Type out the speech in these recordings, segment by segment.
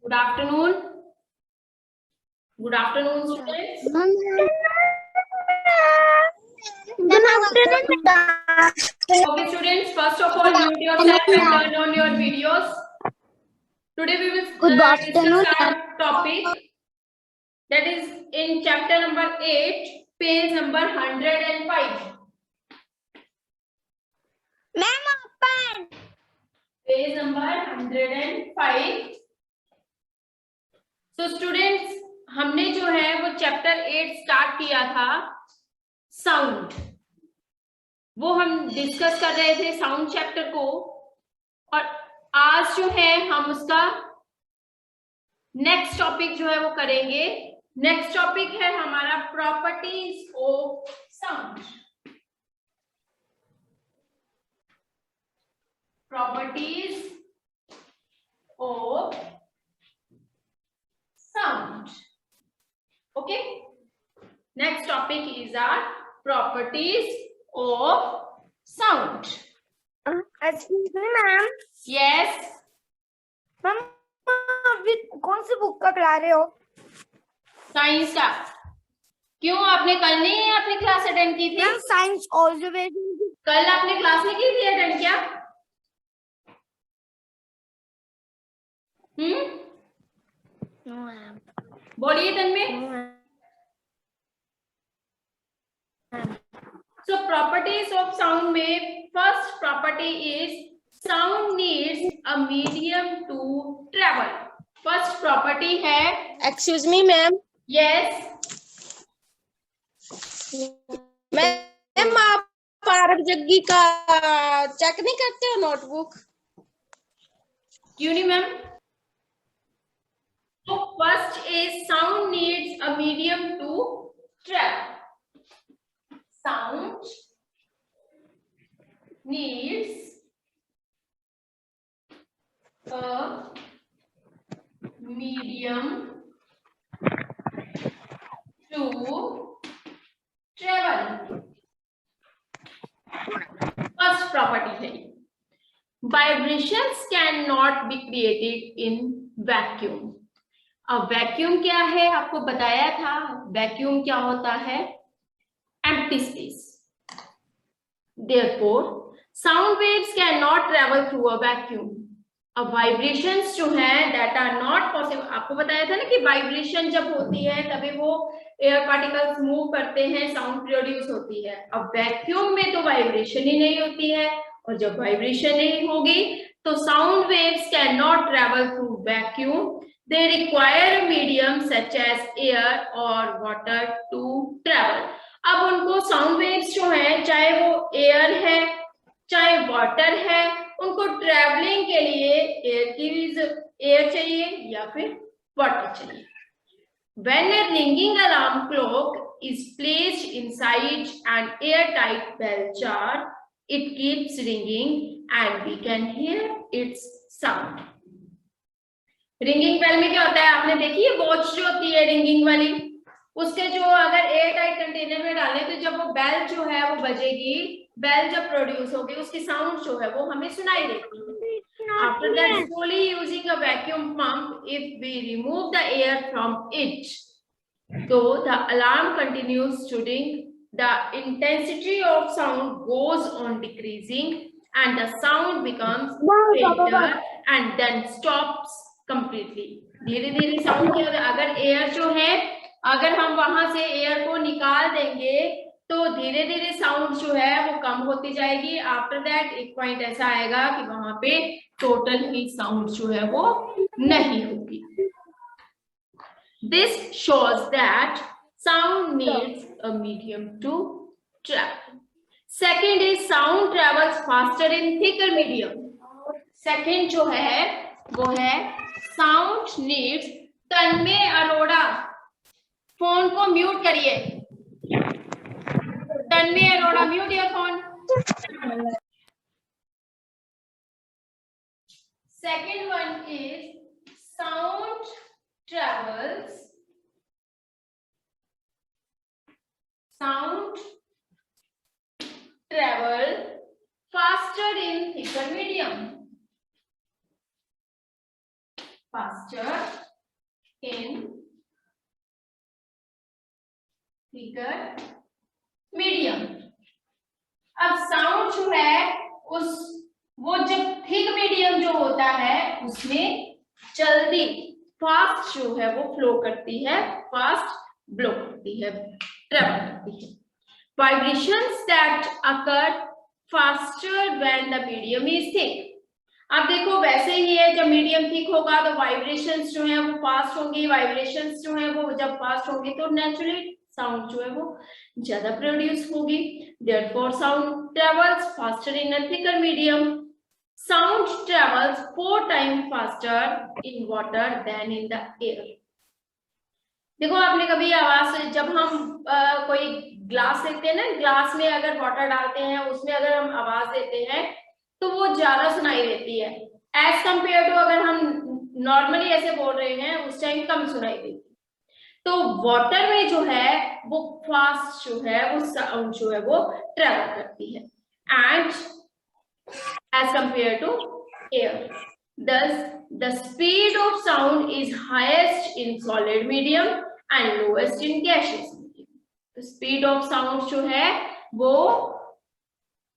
Good afternoon. Good afternoon, students. Good afternoon. Okay, students, first of all, mute yourself and turn on your videos. Today we will Good afternoon. discuss our topic that is in chapter number 8, page number 105. Ma'am, open. Page number 105. So students, हमने जो है वो chapter 8 start किया था sound, वो हम discuss कर रहे थे साउंड चैप्टर को, और आज जो है हम उसका नेक्स्ट टॉपिक जो है वो करेंगे। नेक्स्ट टॉपिक है हमारा properties of sound. Properties of sound. Okay, next topic is our properties of sound. Excuse me, ma'am. Yes Ma'am, अभी कौन सी बुक का करा रहे हो? साइंस का। क्यों, आपने कल नहीं अपनी क्लास अटेंड की थी? Ma'am, science observation. कल आपने क्लास नहीं की थी अटेंड क्या? No, ma'am. बोलिए तन्मय। No, ma'am. So properties of sound में first property is sound needs a medium to travel. First property है, Excuse me, ma'am. yes, ma'am आप पारक जग्गी का चेक नहीं करते हो नोटबुक? क्यों नहीं ma'am? So first is sound needs a medium to travel. Sound needs a medium to travel. First property है, vibrations cannot be created in vacuum. अब vacuum क्या है आपको बताया था। वैक्यूम क्या होता है? empty space. Therefore, sound waves cannot travel through a vacuum. अब वाइब्रेशंस जो हैं that are not possible, आपको बताया था ना कि वाइब्रेशन जब होती है तभी वो एयर पार्टिकल्स मूव करते हैं, साउंड प्रोड्यूस होती है। अब वैक्यूम में तो वाइब्रेशन ही नहीं होती है, और जब वाइब्रेशन नहीं होगी तो sound waves can not travel through vacuum. They require a medium such as air or water to travel. अब उनको साउंड वेव्स जो है, चाहे वो एयर है चाहे वाटर है, उनको ट्रैवलिंग के लिए एयर चाहिए या फिर वाटर चाहिए. When a ringing alarm clock is placed inside an airtight bell jar, it keeps ringing and we can hear its sound. Ringing bell में क्या होता है, आपने देखी है वॉच जो होती है रिंगिंग वाली, उसके जो अगर एयर टाइट कंटेनर में डालें तो जब वो बेल जो है वो बजेगी, बेल जब प्रोड्यूस होगी उसकी साउंड जो है वो हमें सुनाई देती है. After that slowly using a vacuum pump, if we remove the air from it, so the alarm continues to ring, the intensity of sound goes on decreasing and the sound becomes fainter and then stops completely. धीरे धीरे sound क्या होगा, अगर air जो है, अगर हम वहां से एयर को निकाल देंगे तो धीरे धीरे साउंड जो है वो कम होती जाएगी. आफ्टर दैट एक पॉइंट ऐसा आएगा कि वहां पे टोटल ही साउंड जो है वो नहीं होगी. This shows that sound needs a medium to travel. Second is sound travels faster in thicker medium. Second जो है वो है sound needs. Tanmay Arora, phone को म्यूट करिए. Tanmay Arora, mute your phone. Second one is sound travels faster in thicker medium. faster in thicker medium। अब sound जो है वो जब थिक मीडियम जो होता है उसमें जल्दी फास्ट जो है वो फ्लो करती है, फास्ट ब्लो करती है, ट्रेवल करती है। Vibrations that occur faster when the medium is thick. अब देखो वैसे ही है, जब मीडियम थिक होगा तो वाइब्रेशंस जो है वो फास्ट होंगी, वाइब्रेशंस जो है वो जब फास्ट होंगी तो नेचुरली साउंड जो है वो ज्यादा प्रोड्यूस होगी। Therefore, sound travels faster in a thicker medium. Sound travels 4 times faster in water than in the air. देखो आपने कभी आवाज, जब हम कोई ग्लास लेते हैं ना, ग्लास में अगर वाटर डालते हैं उसमें अगर हम आवाज देते हैं तो वो ज्यादा सुनाई देती है एज कंपेयर टू अगर हम नॉर्मली ऐसे बोल रहे हैं उस टाइम कम सुनाई देती है। तो वाटर में जो है वो फास्ट जो है वो साउंड जो है वो ट्रेवल करती है and as compared to air. Thus, the speed of sound is highest in solid medium and lowest in gaseous medium. तो स्पीड ऑफ साउंड जो है वो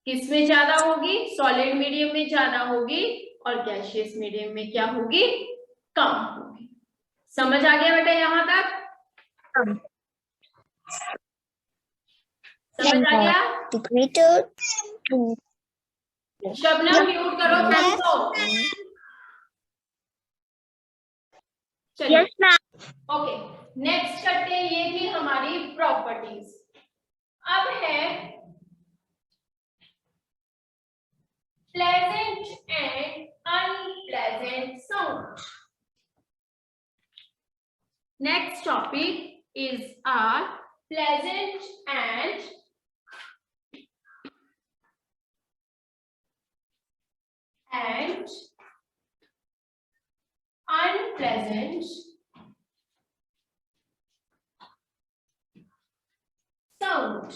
किसमें ज्यादा होगी? सॉलिड मीडियम में ज्यादा होगी और गैसियस मीडियम में क्या होगी? कम होगी। समझ आ गया बेटा यहाँ तक? समझ आ गया? शबनम म्यूट करो फैन को। चलिए ओके, नेक्स्ट करते हैं, ये थी हमारी प्रॉपर्टीज। अब है pleasant and unpleasant sound. Next topic is our pleasant and unpleasant sound।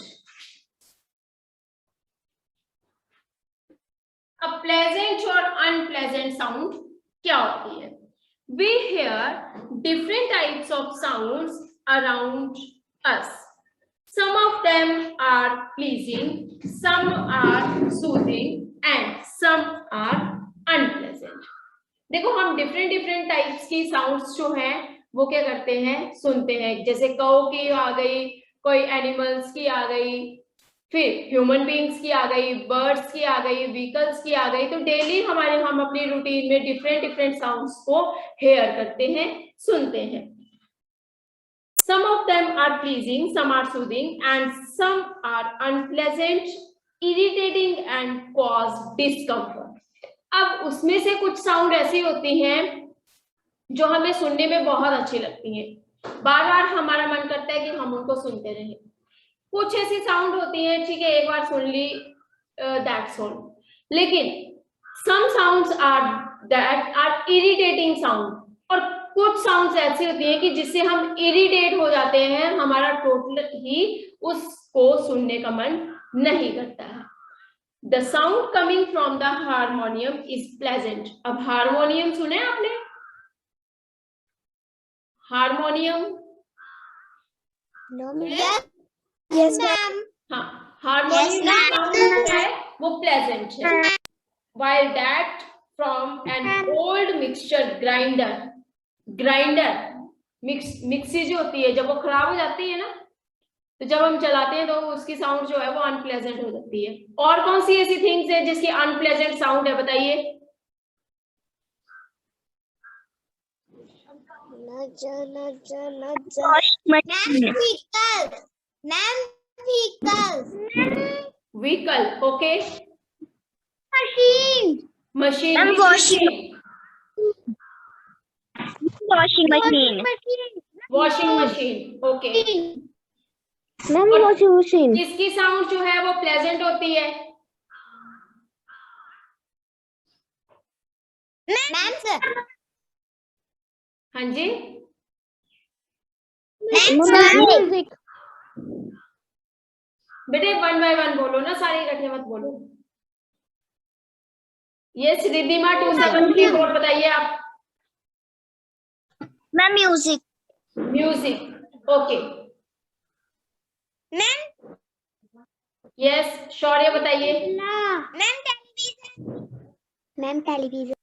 अब प्लेजेंट और अनप्लेजेंट साउंड क्या होती है? We hear different types of sounds around us. Some of them are pleasing, some are soothing, and some are unpleasant. देखो हम different types की sounds जो हैं वो क्या करते हैं? सुनते हैं। जैसे काऊ की आ गई, कोई एनिमल्स की आ गई, फिर ह्यूमन बीइंग्स की आ गई, बर्ड्स की आ गई, व्हीकल्स की आ गई। तो डेली हम अपनी रूटीन में डिफरेंट साउंड्स को हेयर करते हैं, सुनते हैं। Some of them are pleasing, some are soothing, and some are unpleasant, irritating, and cause discomfort. अब उसमें से कुछ साउंड ऐसी होती हैं जो हमें सुनने में बहुत अच्छी लगती हैं, बार बार हमारा मन करता है कि हम उनको सुनते रहें। कुछ ऐसी साउंड होती हैं, ठीक है एक बार सुन ली, दैट्स ऑल। लेकिन some sounds are irritating sound, और कुछ साउंड्स ऐसी होती हैं कि जिससे हम इरिटेट हो जाते हैं, हमारा टोटल ही उसको सुनने का मन नहीं करता है। The sound coming from the harmonium is pleasant। अब हारमोनियम सुने आपने? हारमोनियम? Yes, ma'am. हाँ, हारमोनियम साउंड है वो प्लेजेंट है, while that from an old mixture grinder mixie जो होती है, जब वो खराब हो जाती है ना, तो जब हम चलाते हैं तो उसकी साउंड जो है वो अनप्लेजेंट हो जाती है। और कौन सी ऐसी थिंग्स है जिसकी अनप्लेजेंट साउंड है, बताइए? Vehicle, okay. Machine, washing machine, okay. Washing machine. इसकी साउंड जो है वो प्लेजेंट होती है। Ma'am sir. हाँ जी, बेटे 1 by 1 बोलो ना, सारे इकट्ठे मत बोलो। यस रिद्धिमा 273 बताइए आप। Ma'am music. Music, okay. Ma'am yes, Shaurya बताइए। Ma'am television. Ma'am television.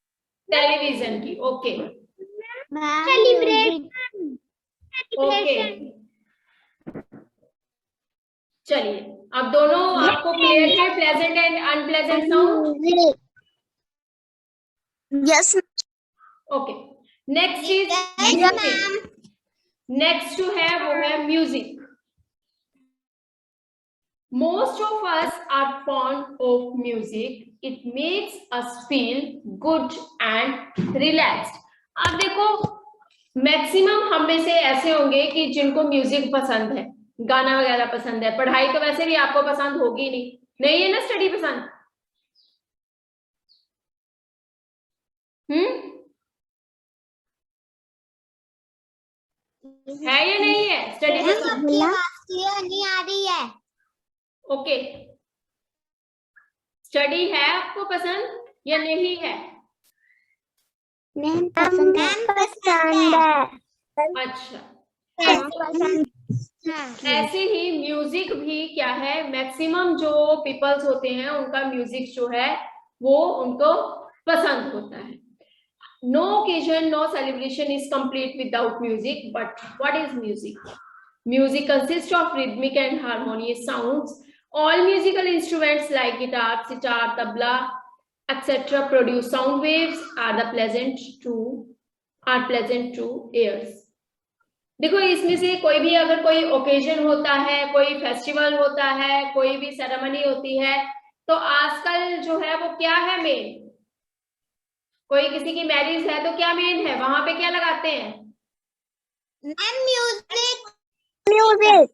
Television की, ओके सेलिब्रेशन। ओके। चलिए, अब दोनों आपको क्लियर है, pleasant and unpleasant sound. Yes okay, next is music. Next जो है वो है music. Most of us are fond of music. It makes us feel good and relaxed. अब देखो, मैक्सिमम हम में से ऐसे होंगे कि जिनको म्यूजिक पसंद है, गाना वगैरह पसंद है। पढ़ाई तो वैसे भी आपको पसंद होगी नहीं, नहीं है ना स्टडी पसंद? है या नहीं है स्टडी पसंद? नहीं आ रही है। ओके, स्टडी है आपको पसंद या नहीं है? मैम पसंद है। अच्छा, पसंद। ऐसे ही म्यूजिक भी क्या है, मैक्सिमम जो पीपल्स होते हैं उनका म्यूजिक जो है वो उनको पसंद होता है। No occasion, no celebration is complete without music. But what is music? Music consists of rhythmic and harmonious sounds. All musical instruments like guitar, sitar, tabla, etc. produce sound waves are pleasant to ears. देखो, इसमें से कोई भी अगर कोई occasion होता है, कोई फेस्टिवल होता है, कोई भी सेरेमनी होती है, तो आजकल जो है वो क्या है मेन? कोई किसी की मैरिज है तो क्या मेन है वहां पे, क्या लगाते हैं? म्यूजिक। म्यूजिक।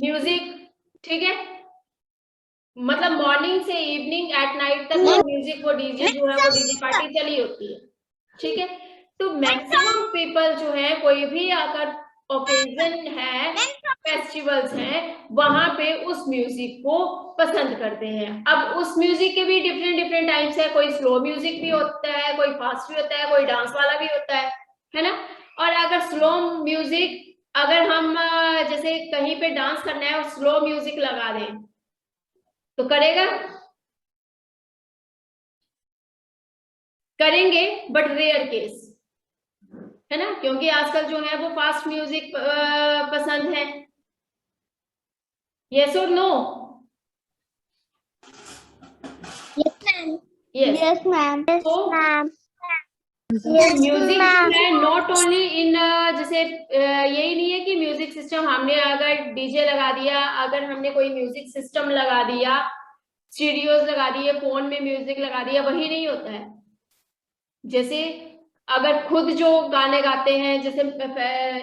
म्यूजिक, ठीक है। मतलब मॉर्निंग से इवनिंग एट नाइट तक वो म्यूजिक, वो डीजे जो है वो डीजे पार्टी चली होती है, ठीक है। तो मैक्सिमम पीपल जो है, कोई भी अगर ओकेजन है, फेस्टिवल्स हैं, वहां पे उस म्यूजिक को पसंद करते हैं। अब उस म्यूजिक के भी डिफरेंट डिफरेंट टाइप्स है। कोई स्लो म्यूजिक भी होता है, कोई फास्ट भी होता है, कोई डांस वाला भी होता है ना। और अगर स्लो म्यूजिक, अगर हम जैसे कहीं पे डांस करना है और स्लो म्यूजिक लगा दें तो करेगा? करेंगे, बट रेयर केस है ना, क्योंकि आजकल जो है वो फास्ट म्यूजिक पसंद है। यस और नो? Yes ma'am. म्यूजिक जो है नॉट ओनली इन, जैसे यही नहीं है कि म्यूजिक सिस्टम हमने अगर डीजे लगा दिया, अगर हमने कोई म्यूजिक सिस्टम लगा दिया, स्टीरियोज लगा दिए, फोन में म्यूजिक लगा दिया, वही नहीं होता है। जैसे अगर खुद जो गाने गाते हैं, जैसे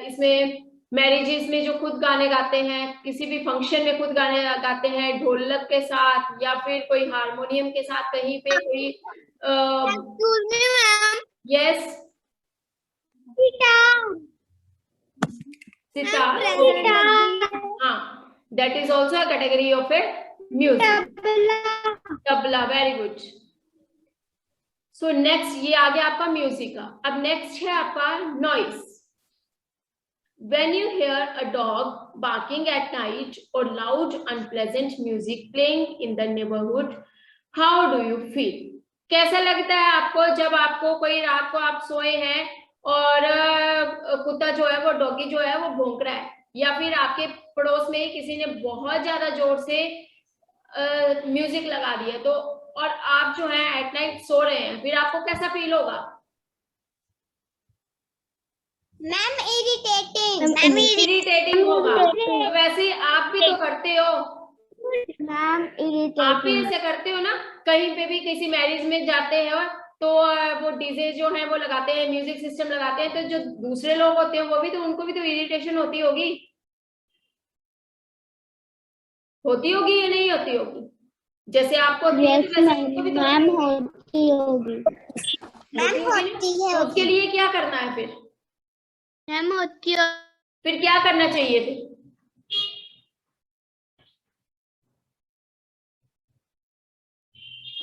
इसमें मैरिजेस में जो खुद गाने गाते हैं, किसी भी फंक्शन में खुद गाने गाते हैं ढोलक के साथ या फिर कोई हारमोनियम के साथ, कहीं पे कोई यस सितार, हाँ, that is also a category of A music. Tabla, very good. So next ये आ गया आपका म्यूजिक का। अब नेक्स्ट है आपका noise. When you hear a dog barking at night or loud unpleasant music playing in the neighborhood, how do you feel? कैसा लगता है आपको जब आपको कोई, रात को आप सोए हैं और कुत्ता जो है वो, डॉगी जो है वो भौंक रहा है, या फिर आपके पड़ोस में किसी ने बहुत ज्यादा जोर से म्यूजिक लगा दिया, तो और आप जो है एट नाइट सो रहे हैं, फिर आपको कैसा फील होगा? Ma'am irritating. इरिटेटिंग होगा। तो वैसे आप भी तो करते हो, मैम आप भी ऐसे करते हो ना, कहीं पे भी किसी मैरिज में जाते हैं तो वो डीजे जो है वो लगाते हैं, म्यूजिक सिस्टम लगाते हैं, तो जो दूसरे लोग होते हैं वो भी तो, उनको भी तो इरिटेशन होती होगी या नहीं होती होगी? जैसे आपको होती है तो वैसे उनको भी तो मैम होती होगी। मैम होती है। तो उसके लिए क्या करना है फिर? मैम होती है। फिर क्या करना चाहिए फिर?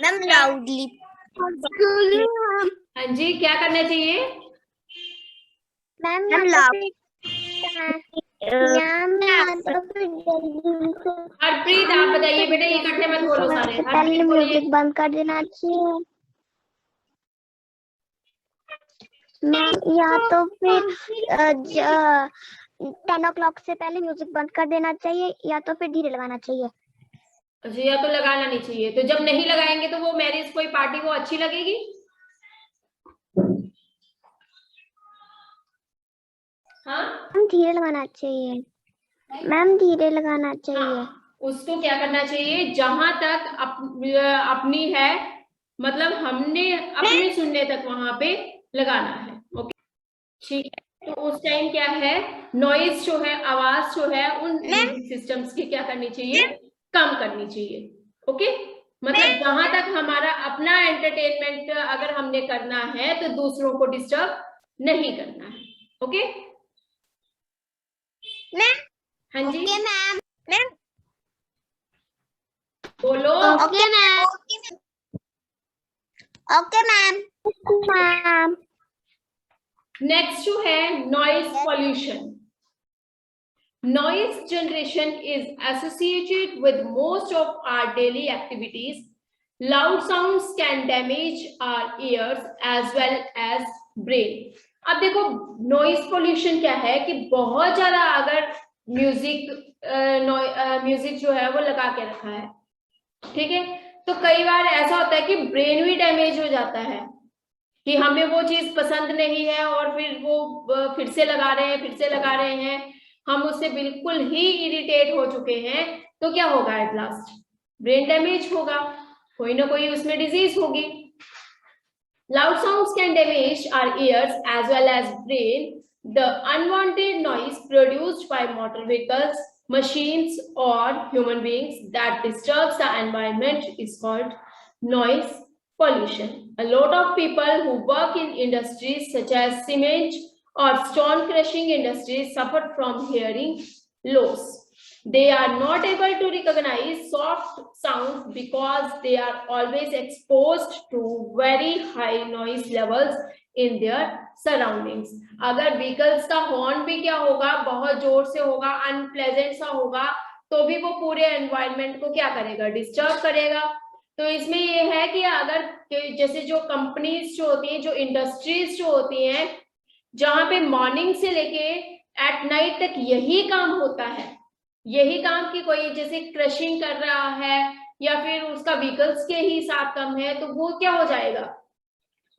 Ma'am loudly. हाँ जी, क्या करना चाहिए? मैम हरप्रीत आप बताइए बेटा, ये इकट्ठे मत बोलो सारे। हरप्रीत बोलिए। म्यूजिक बंद कर देना चाहिए मैम, या तो फिर 10 o'clock से पहले म्यूजिक बंद कर देना चाहिए, या तो फिर धीरे लगाना चाहिए। अच्छा, या तो लगाना नहीं चाहिए, तो जब नहीं लगाएंगे तो वो मैरिज कोई पार्टी को अच्छी लगेगी? हाँ मैम धीरे लगाना चाहिए, मैम धीरे लगाना चाहिए। हाँ, उसको क्या करना चाहिए, जहां तक अपनी है, मतलब हमने अपने सुनने तक वहां पे लगाना है। ओके ठीक है, तो उस टाइम क्या है, नॉइज जो है, आवाज जो है उन म्यूजिक सिस्टम्स की क्या करनी चाहिए, कम करनी चाहिए। ओके, मतलब जहां तक हमारा अपना एंटरटेनमेंट अगर हमने करना है तो दूसरों को डिस्टर्ब नहीं करना है। ओके हाँ जी मैम बोलो। Okay ma'am ma'am. नेक्स्ट जो है noise pollution. Noise generation is associated with most of our daily activities. Loud sounds can damage our ears as well as brain. अब देखो नॉइज पोल्यूशन क्या है कि बहुत ज्यादा अगर म्यूजिक जो है वो लगा के रखा है, ठीक है, तो कई बार ऐसा होता है कि ब्रेन भी डैमेज हो जाता है कि हमें वो चीज पसंद नहीं है और फिर वो फिर से लगा रहे हैं, हम उससे बिल्कुल ही इरिटेट हो चुके हैं, तो क्या होगा, एट लास्ट ब्रेन डैमेज होगा, कोई ना कोई उसमें डिजीज होगी। Loud sounds can damage our ears as well as brain. The unwanted noise produced by motor vehicles, machines or human beings that disturbs the environment is called noise pollution. A lot of people who work in industries such as cement or stone crushing industries suffer from hearing loss. They are not able to recognize soft sounds because they are always exposed to very high noise levels in their surroundings. अगर vehicles का horn भी क्या होगा, बहुत जोर से होगा, unpleasant सा होगा, तो भी वो पूरे एनवायरनमेंट को क्या करेगा, डिस्टर्ब करेगा। तो इसमें ये है कि अगर जैसे जो कंपनीज जो होती हैं, जो इंडस्ट्रीज जो होती हैं, जहां पे मॉर्निंग से लेके एट नाइट तक यही काम होता है, यही काम की कोई जैसे क्रशिंग कर रहा है या फिर उसका व्हीकल्स के ही साथ कम है, तो वो क्या हो जाएगा,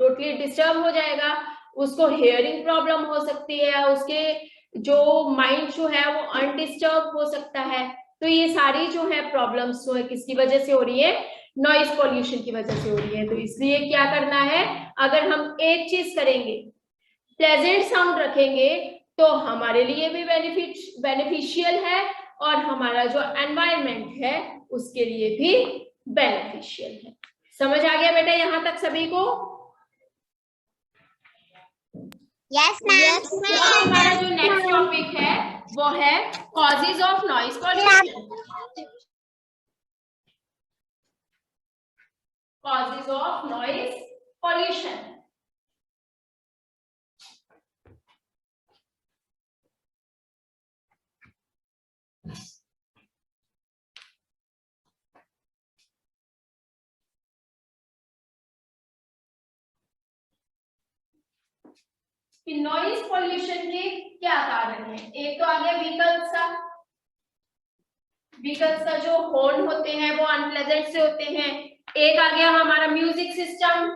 टोटली डिस्टर्ब हो जाएगा, उसको हेयरिंग प्रॉब्लम हो सकती है, उसके जो माइंड जो है वो अनडिस्टर्ब हो सकता है। तो ये सारी जो है प्रॉब्लम्स जो है किसकी वजह से हो रही है, नॉइज पॉल्यूशन की वजह से हो रही है। तो इसलिए क्या करना है, अगर हम एक चीज करेंगे, प्लेजेंट साउंड रखेंगे, तो हमारे लिए भी बेनिफिशियल है और हमारा जो एनवायरनमेंट है उसके लिए भी बेनिफिशियल है। समझ आ गया बेटा यहां तक सभी को? Yes ma'am. हमारा जो नेक्स्ट टॉपिक है वो है causes of noise pollution. Causes of noise pollution. कि नॉइज पॉल्यूशन के क्या कारण है। एक तो आ गया व्हीकल्स का जो हॉर्न होते हैं वो अनप्लेजेंट से होते हैं। एक आ गया हमारा म्यूजिक सिस्टम,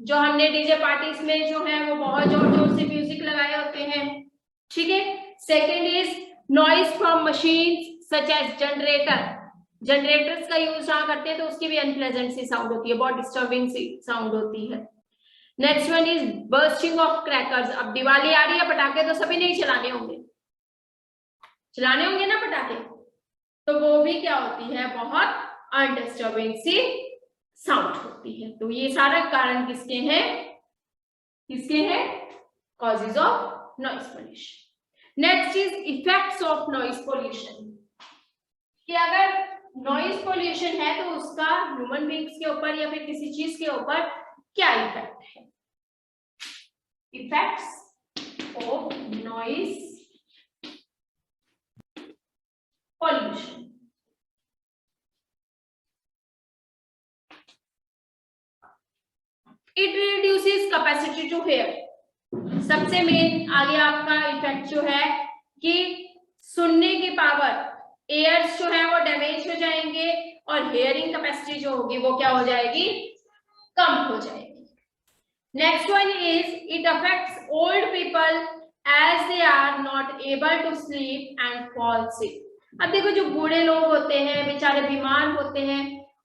जो हमने डीजे पार्टीज में जो है वो बहुत जोर जोर से म्यूजिक लगाए होते हैं, ठीक है। Second is noise from machines such as generators का यूज जहां करते हैं तो उसकी भी अनप्लेजेंट सी साउंड होती है, बहुत डिस्टर्बिंग सी साउंड होती है। Next one is bursting of crackers. अब दिवाली आ रही है, पटाखे तो सभी नहीं चलाने होंगे ना पटाखे, तो वो भी क्या होती है, बहुत अनडिस्टर्बिंग सी साउंड होती है। तो ये सारा कारण किसके हैं, causes of noise pollution. Next is effects of noise pollution, कि अगर नॉइज पोल्यूशन है तो उसका ह्यूमन बीइंग्स के ऊपर या फिर किसी चीज के ऊपर क्या इफेक्ट है। Effects of noise pollution. It reduces capacity to hear. सबसे मेन आगे आपका इफेक्ट जो है कि सुनने की पावर, एयर्स जो है वो डैमेज हो जाएंगे और हेयरिंग कैपेसिटी जो होगी वो क्या हो जाएगी, कम हो जाएगी. Next one is it affects old people as they are not able to sleep and fall sick. अब देखो जो बूढ़े लोग होते हैं बेचारे बीमार होते हैं,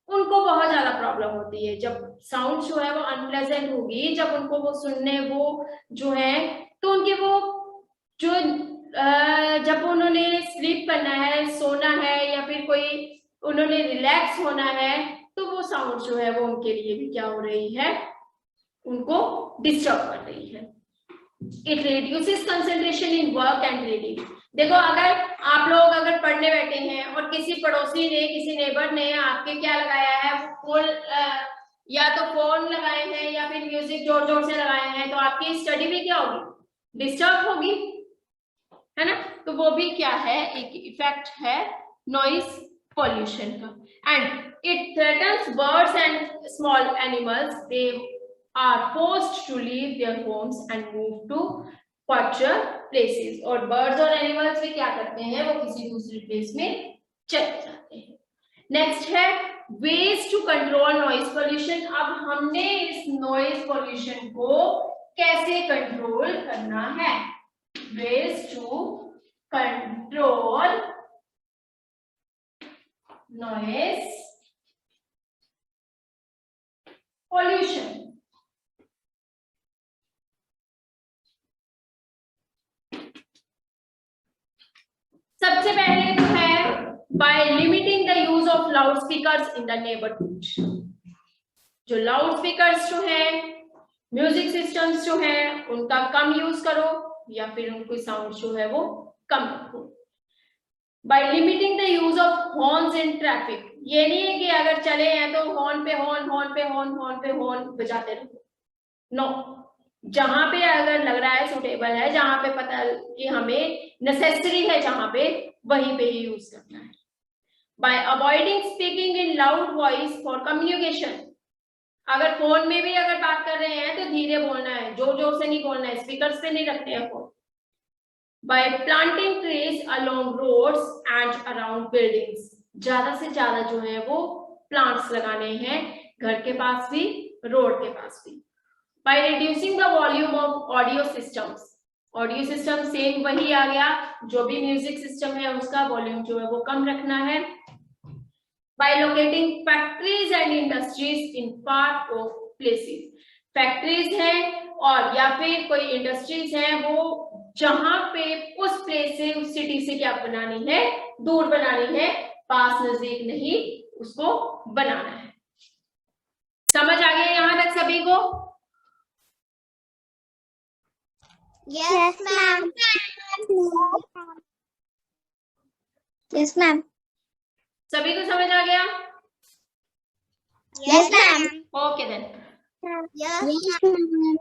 उनको बहुत ज्यादा प्रॉब्लम होती है. जब साउंड जो है वो अनप्लेजेंट होगी, जब उनको वो सुनने वो जो है तो उनके वो जो जब उन्होंने स्लीप करना है, सोना है या फिर कोई उन्होंने रिलैक्स होना है, तो वो साउंड जो है वो उनके लिए भी क्या हो रही है, उनको डिस्टर्ब कर रही है. It reduces concentration in work and reading. देखो अगर आप लोग अगर पढ़ने बैठे हैं और किसी पड़ोसी ने, किसी नेबर ने आपके क्या लगाया है, फोन या तो फोन लगाए हैं या फिर म्यूजिक जोर जोर से लगाए हैं, तो आपकी स्टडी भी क्या होगी, डिस्टर्ब होगी, है ना. तो वो भी क्या है, एक इफेक्ट है नॉइज पॉल्यूशन का. And it threatens birds and small animals. They are forced to leave their homes and move to quieter places. और birds और animals भी क्या करते हैं, वो किसी दूसरे प्लेस में चले जाते हैं. नेक्स्ट है ways to control noise pollution. अब हमने इस noise pollution को कैसे कंट्रोल करना है. ways to control noise pollution. सबसे पहले तो है by limiting the use of loud speakers in the neighbourhood. जो लाउड स्पीकर्स जो है, म्यूजिक सिस्टम्स जो है, उनका कम यूज करो या फिर उनकी साउंड जो है वो कम रखो. By limiting the use of horns in traffic. ये नहीं है कि अगर चले हैं तो हॉर्न पे हॉर्न, हॉर्न पे हॉर्न, हॉर्न पे हॉर्न बजाते रहो. नो, जहां पे अगर लग रहा है सुटेबल है, जहां पे पता कि हमें नेसेसरी है, जहां पे वहीं पे ही यूज करना है. Bye avoiding speaking in loud voice for communication. अगर फोन में भी अगर बात कर रहे हैं तो धीरे बोलना है, जोर जोर से नहीं बोलना है, स्पीकर्स पे नहीं रखते हैं phone. By planting trees along roads and around buildings. ज्यादा से ज्यादा जो है वो प्लांट्स लगाने हैं, घर के पास भी, रोड के पास भी. By reducing the volume of audio systems. Audio system same वही आ गया, जो भी म्यूजिक सिस्टम है उसका वॉल्यूम जो है वो कम रखना है. By locating factories and industries in far off places. Factories हैं और या फिर कोई इंडस्ट्रीज हैं, वो जहां पे उस प्लेस से, उस सिटी से क्या बनानी है, दूर बनानी है, पास नजदीक नहीं उसको बनाना है. समझ आ गया यहां तक सभी को? Yes, ma'am. Yes, ma'am. सभी को समझ आ गया? Yes, ma'am. Okay then. Yes, ma'am.